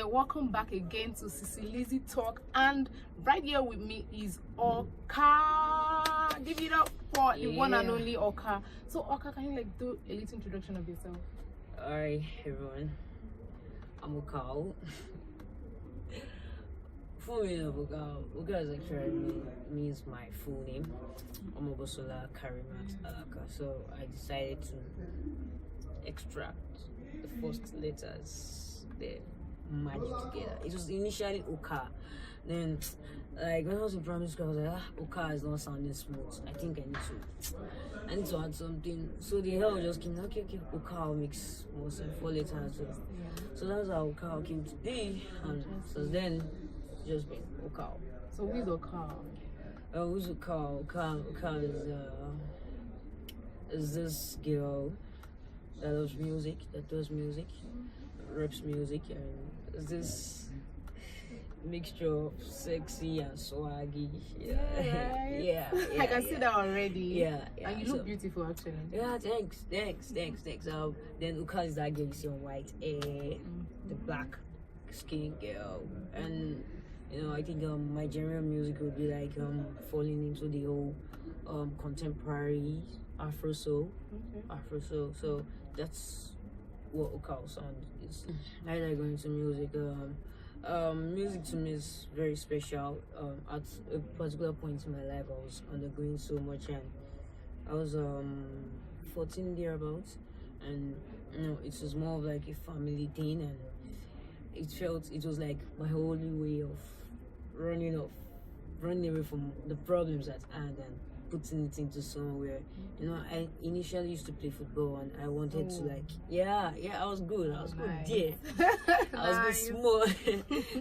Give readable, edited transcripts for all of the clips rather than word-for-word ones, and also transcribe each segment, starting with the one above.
yeah, welcome back again to Sicilizi Talk, and right here with me is Okal. Give it up for the one and only Okal. So Okal, can you like do a little introduction of yourself? Alright everyone, I'm Okal. Full meaning of Okal. Okal is actually means my full name. I'm Obosola Karimat Alaka. So I decided to extract the first letters, the magic together. It was initially Okal. Then like when I was in primary school, I was like, Okal is not sounding smooth. I think I need to add something. So the hell just came, okay, Okal makes more sense, 4 letters. So that's how Okal came to be. And so then it's just been Okal. So who is Okal? Who's Okal? Okal is this girl that loves music, that does music, raps music, and is this mixture of sexy and swaggy. Yeah, I can see that already. Yeah. And you look beautiful actually. Yeah, thanks. Then Okal is that girl you see on white hair, the black skin girl, and I think Nigerian music would be like falling into the whole contemporary Afro soul. So that's what Okal sound is. I like going to music. Music to me is very special. At a particular point in my life, I was undergoing so much, and I was 14 thereabouts, and it was more of like a family thing, and it was like my only way of running away from the problems at hand and putting it into somewhere. I initially used to play football, and I wanted to I was good. I was Nice. good, I was good small.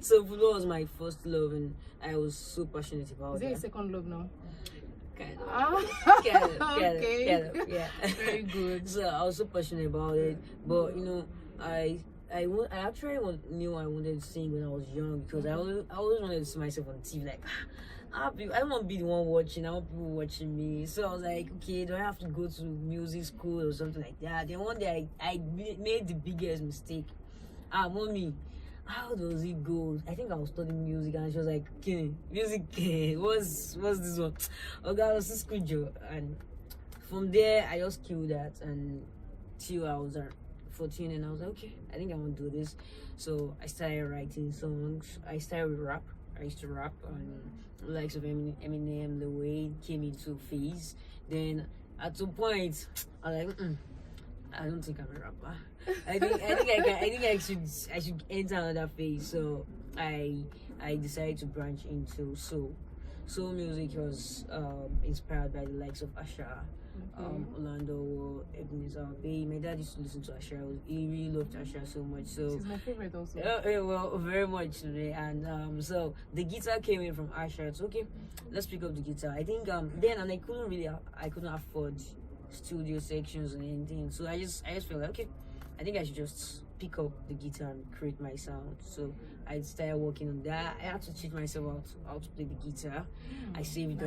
So football was my first love, and I was so passionate about Is it. it a second love now? Kind of. Okay. Yeah. Very good. So I was so passionate about it, but I actually knew I wanted to sing when I was young, because I always wanted to see myself on TV. Like, I don't want to be the one watching. I want people watching me. So I was like, okay, do I have to go to music school or something like that? Then one day I made the biggest mistake. Mommy, how does it go? I think I was studying music, and she was like, okay, music, what's this one? Okay, I was in school, Joe. And from there, I just killed that, and till I was 14, and I was like, okay, I think I want to do this. So I started writing songs. I started with rap. I used to rap on the likes of Eminem, the way it came into phase. Then at some point, I was like, I don't think I'm a rapper. I think I should enter another phase. So I decided to branch into soul. Soul music was inspired by the likes of Asha, Orlando, Ebenezer Bay. My dad used to listen to Asha. He really loved Asha so much. So She's my favorite also. well, very much today. And so the guitar came in from Asha. So okay, let's pick up the guitar. I think then, and I couldn't afford studio sections and anything. So I just felt like, okay, I think I should just pick up the guitar and create my sound. So I started working on that. I had to teach myself how to play the guitar. I saved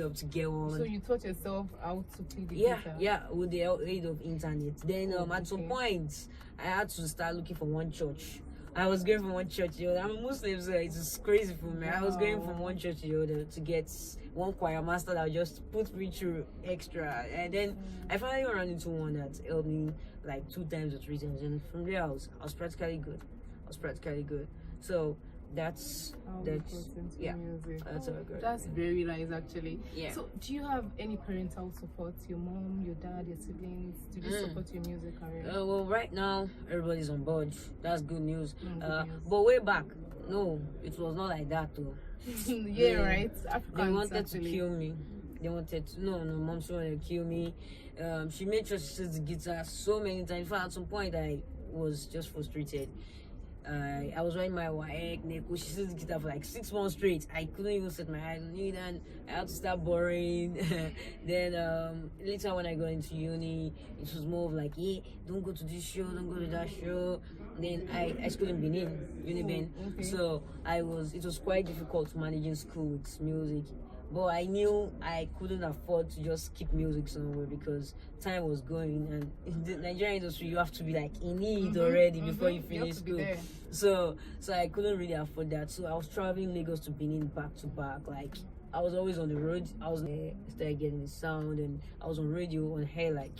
up to get one. So you taught yourself how to play the guitar? Yeah, with the aid of internet. Then at some point, I had to start looking for one church. I was going from one church to the other. I'm a Muslim, so it's crazy for me. I was going from one church to the other to get one choir master that would just put me through extra. And then I finally ran into one that helped me like 2 times or 3 times. And from there, I was practically good. So that's music. That's how I got it. That's very nice actually. Yeah. So do you have any parental support? Your mom, your dad, your siblings? Do they support your music career? Well, right now everybody's on board. That's good news. Good news. But way back, no, it was not like that though. Right. Africans, They wanted actually. to kill me. Mom, she wanted to kill me. She made sure she says the guitar so many times. In fact, at some point I was just frustrated. I was writing my WAEC, Neko. She says the guitar for like 6 months straight. I couldn't even set my eyes on it, and I had to start borrowing. Then later when I got into uni, it was more of like, don't go to this show, don't go to that show. Then I schooled in Benin, Uniben. Okay. So it was quite difficult managing school with music. but I knew I couldn't afford to just keep music somewhere because time was going, and in the Nigerian industry you have to be like in it already before you finish school. So I couldn't really afford that. So I was traveling Lagos to Benin back to back. Like I was always on the road. I started getting the sound, and I was on radio on hair like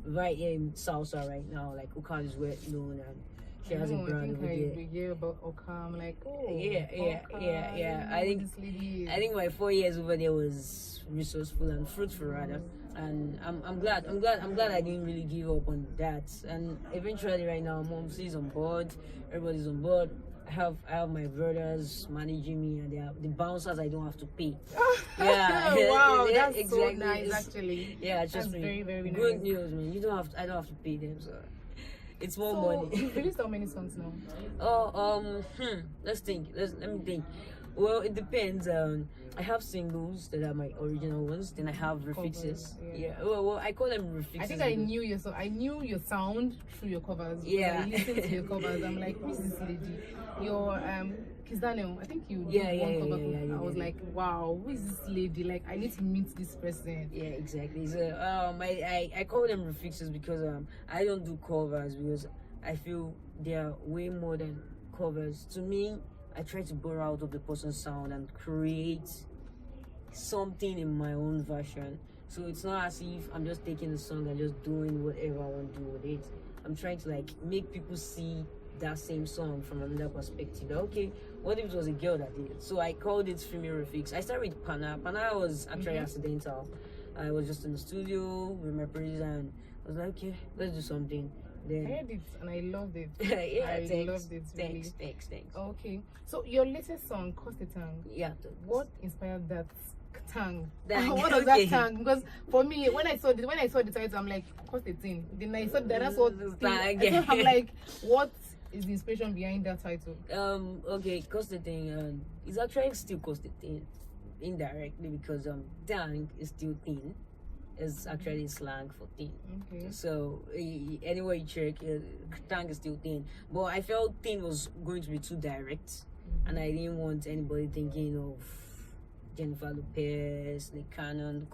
right here in Salsa right now. Like Okal is well known, and she has a brand over there. I hear about Okal. I'm like, oh, yeah. I think my 4 years over there was resourceful and fruitful rather, and I'm glad I didn't really give up on that. And eventually, right now, Mom is on board, everybody's on board. I have my brothers managing me, and they are the bouncers I don't have to pay. Yeah, wow, that's exactly. So nice actually. Yeah, just very nice. Good news, man. I don't have to pay them, so it's more money. You've released how many songs now? Let me think. Well, it depends. I have singles that are my original ones. Then I have refixes. Yeah. Well, I call them refixes. I think I knew your sound through your covers. Yeah. I listened to your covers. I'm like, who's this lady? Your Kiss Daniel. I think you yeah, I was like, wow, who is this lady? Like, I need to meet this person. Yeah, exactly. So I call them refixes because I don't do covers because I feel they are way more than covers. To me, I try to borrow out of the person's sound and create something in my own version. So it's not as if I'm just taking the song and just doing whatever I want to do with it. I'm trying to like make people see that same song from another perspective. Okay, what if it was a girl that did it? So I called it female refix. I started with Pana. Pana was actually accidental. I was just in the studio with my producer and I was like, okay, let's do something. Then I heard it and I loved it. I loved it. Really. Thanks. Okay, so your latest song, Cost a Tang. Yeah. What inspired that tang? What was that tang? Because for me, when I saw the title, I'm like, Cost a Thing. Then I saw that's what thing. I'm like, what is the inspiration behind that title? Okay, Cost a Thing. It's actually still Cost a Thing indirectly because tang is still thin. Is actually slang for thin. Okay. So anyway you check, tang is still thin. But I felt thin was going to be too direct, and I didn't want anybody thinking of Jennifer Lopez, Nick Cannon,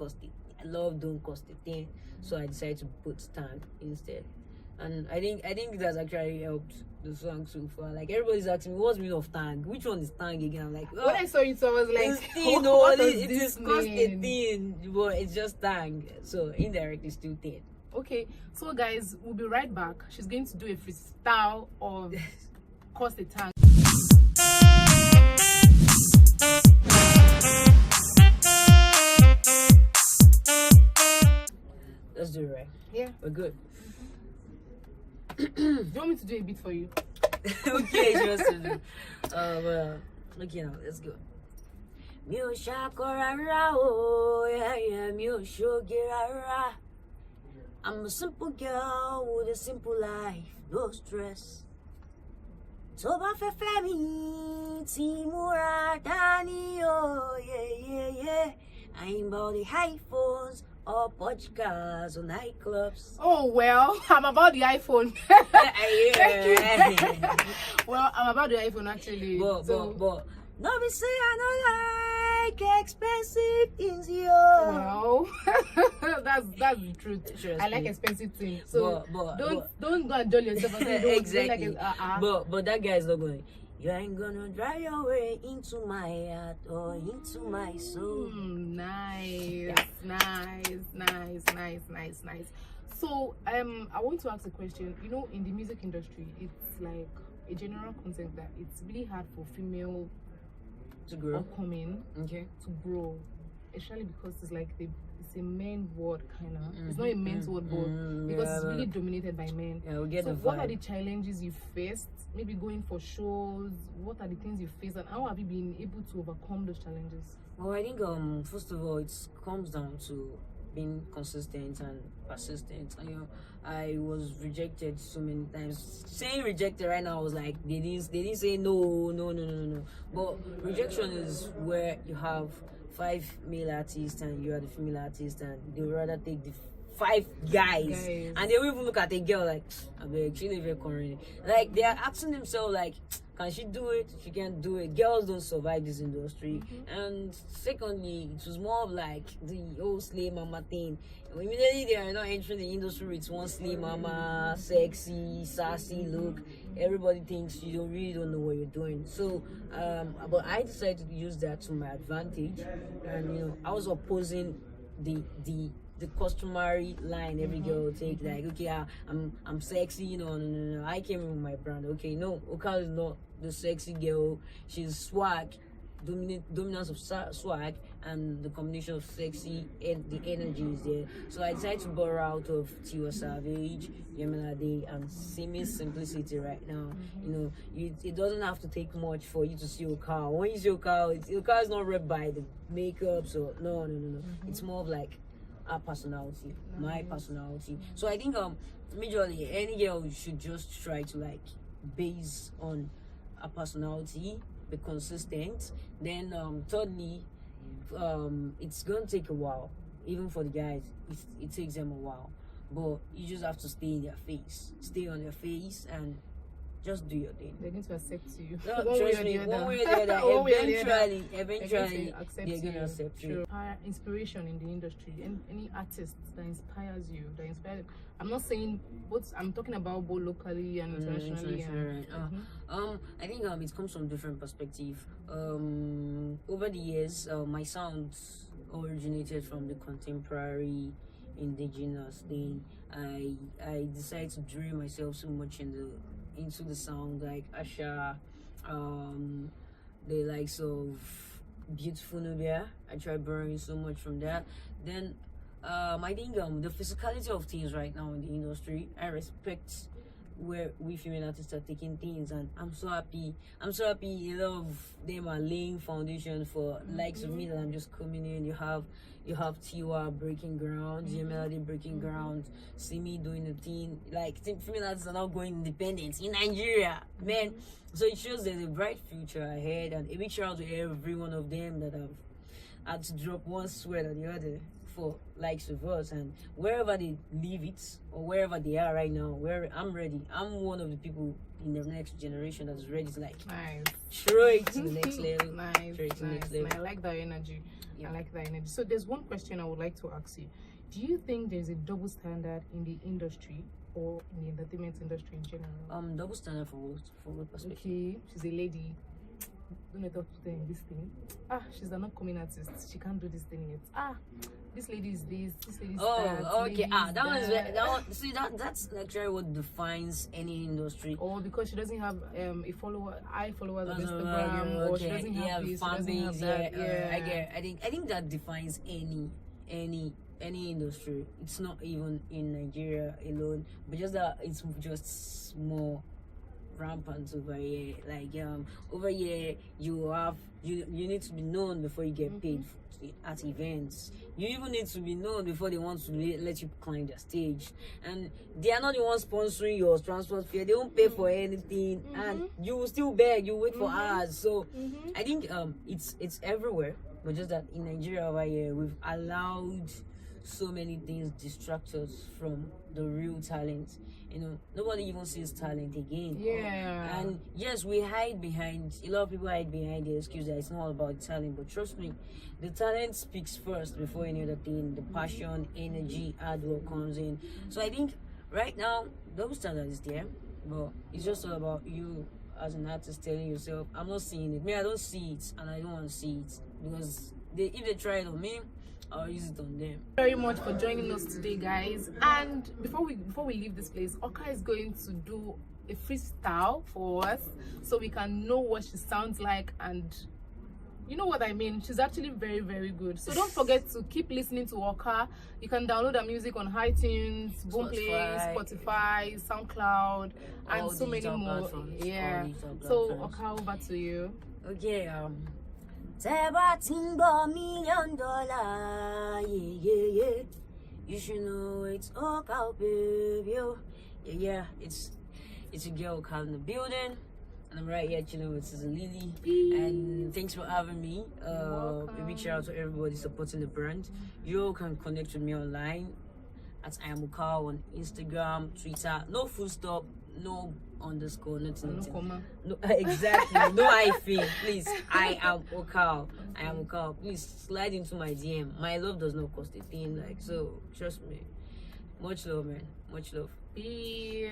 Love Don't Cost a Thing. So I decided to put tang instead. And I think it has actually helped the song so far. Like everybody's asking me, what's the meaning of tang? Which one is tang again? I'm like, oh, when I saw it, so I was like, it's thin, it is cost a thin, but it's just tang. So indirectly still thin. Okay, so guys, we'll be right back. She's going to do a freestyle of Cost a Tang. Let's do it right. Yeah. We're good. Do you want me to do a beat for you? Okay, just to do. Well, okay now, let's go. Mi ò ṣàkórara o, yeah, mi ò ṣògèrara. I'm a simple girl with a simple life, no stress. Tó bá fẹ́ fẹ́ mi, tí múra dání o, yeah. I ain't about the iPhones or Porsche cars or nightclubs. Oh well, I'm about the iPhone. Well, I'm about the iPhone actually. But no be say I don't like expensive things, yo. Well, that's the truth. I like expensive things. So don't go and jolly yourself and say exactly. Don't like it. But that guy is not going. You ain't gonna drive your way into my heart or into my soul. Nice. So I want to ask a question. You know, in the music industry, it's like a general concept that it's really hard for female to grow, upcoming, to grow, especially because it's like it's a men word kind of. It's not a men's word, because it's really dominated by men. Yeah, we get so the vibe. What are the challenges you faced? Maybe going for shows. What are the things you faced, and how have you been able to overcome those challenges? Well, I think first of all, it comes down to being consistent and persistent. And, you know, I was rejected so many times. Saying rejected right now, I was like, they didn't say no. But rejection is where you have 5 male artists and you are the female artist, and they would rather take the 5 guys. And they will even look at a girl like, I beg, she never corny. Like they are asking themselves like, Can she do it? She can't do it. Girls don't survive this industry. And secondly, it was more of like the old slave mama thing. Immediately they are not entering the industry with one slave mama, sexy, sassy look. Everybody thinks you really don't know what you're doing. So, but I decided to use that to my advantage, and I was opposing the customary line every girl will take, like, okay, I'm sexy, no. I came in with my brand. Okay, no, Okal is not the sexy girl. She's swag, dominance of swag, and the combination of sexy and the energy is there. So I decided to borrow out of Tiwa Savage, Yemelade, and Simi simplicity right now. It doesn't have to take much for you to see Okal. When you see Okal, Okal is not read by the makeup, so no. It's more of like our personality, my personality. So I think majorly any girl should just try to like base on a personality, be consistent. Then thirdly, it's gonna take a while. Even for the guys, it takes them a while. But you just have to stay in their face, stay on their face, and just do your thing. They're going to accept you. No, trust me, one way or the other, eventually, they're going to accept you. Inspiration in the industry, any artist that inspires you, I'm not saying I'm talking about both locally and internationally. I think it comes from different perspective. Over the years, my sounds originated from the contemporary indigenous thing. I decided to drill myself so much into the sound, like Asha, the likes of Beautiful Nubia. I tried borrowing so much from that. Then I think the physicality of things right now in the industry, I respect where we female artists are taking things, and I'm so happy a lot of them are laying foundation for likes of me that I'm just coming in. You have Tiwa breaking ground, Melody breaking ground, Simi doing the thing. Like, female artists are now going independent in Nigeria, man. So it shows there's a bright future ahead, and a big shout out to every one of them that have had to drop one sweat or the other for likes of us. And wherever they leave it, or wherever they are right now, I'm ready. I'm one of the people in the next generation that's ready to straight to the next level. Nice. I like that energy. Yeah. I like that energy. So there's one question I would like to ask you. Do you think there's a double standard in the industry or in the entertainment industry in general? Double standard for what perspective? Okay, she's a lady. Don't let her put her in this thing. She's an upcoming artist. She can't do this thing yet. This lady is this lady is that. Okay. That one. See, that's actually what defines any industry. Or because she doesn't have followers on Instagram, or she doesn't have this, fan base. I think that defines any industry. It's not even in Nigeria alone, but just that it's just more rampant over here. Like over here you need to be known before you get paid at events. You even need to be known before they want to let you climb their stage, and they are not the ones sponsoring your transport fare. They don't pay for anything, and you will still beg, you wait for hours. So I think it's everywhere, but just that in Nigeria over here we've allowed so many things distract us from the real talent. Nobody even sees talent again. Yeah. And yes, we hide behind, a lot of people hide behind the excuse that it's not all about talent, but trust me, the talent speaks first before any other thing. The passion, energy, hard work comes in. So I think right now double standard is there, but it's just all about you as an artist telling yourself, I'm not seeing it. I don't see it, and I don't want to see it, because if they try it on me, I'll use it on them. Very much for joining us today, guys. And before we leave this place, Okal is going to do a freestyle for us so we can know what she sounds like, and you know what I mean. She's actually very, very good. So don't forget to keep listening to Okal. You can download her music on iTunes, Boomplay, Spotify, SoundCloud, and so many more. Yeah. So Okal, over to you. Okay. $1 million, yeah. You should know it's Okal, baby. Yeah, it's a girl Okal in the building, and I'm right here chilling with Sister Lily. And thanks for having me. A big shout out to everybody supporting the brand. You all can connect with me online at I am Okal on Instagram, Twitter. No full stop, no underscore, nothing, No nothing. comma. No, exactly. No hyphen. Please. I am Okal. I am Okal. Please slide into my DM. My love does not cost a thing. Like, so trust me. Much love, man. Much love. Peace.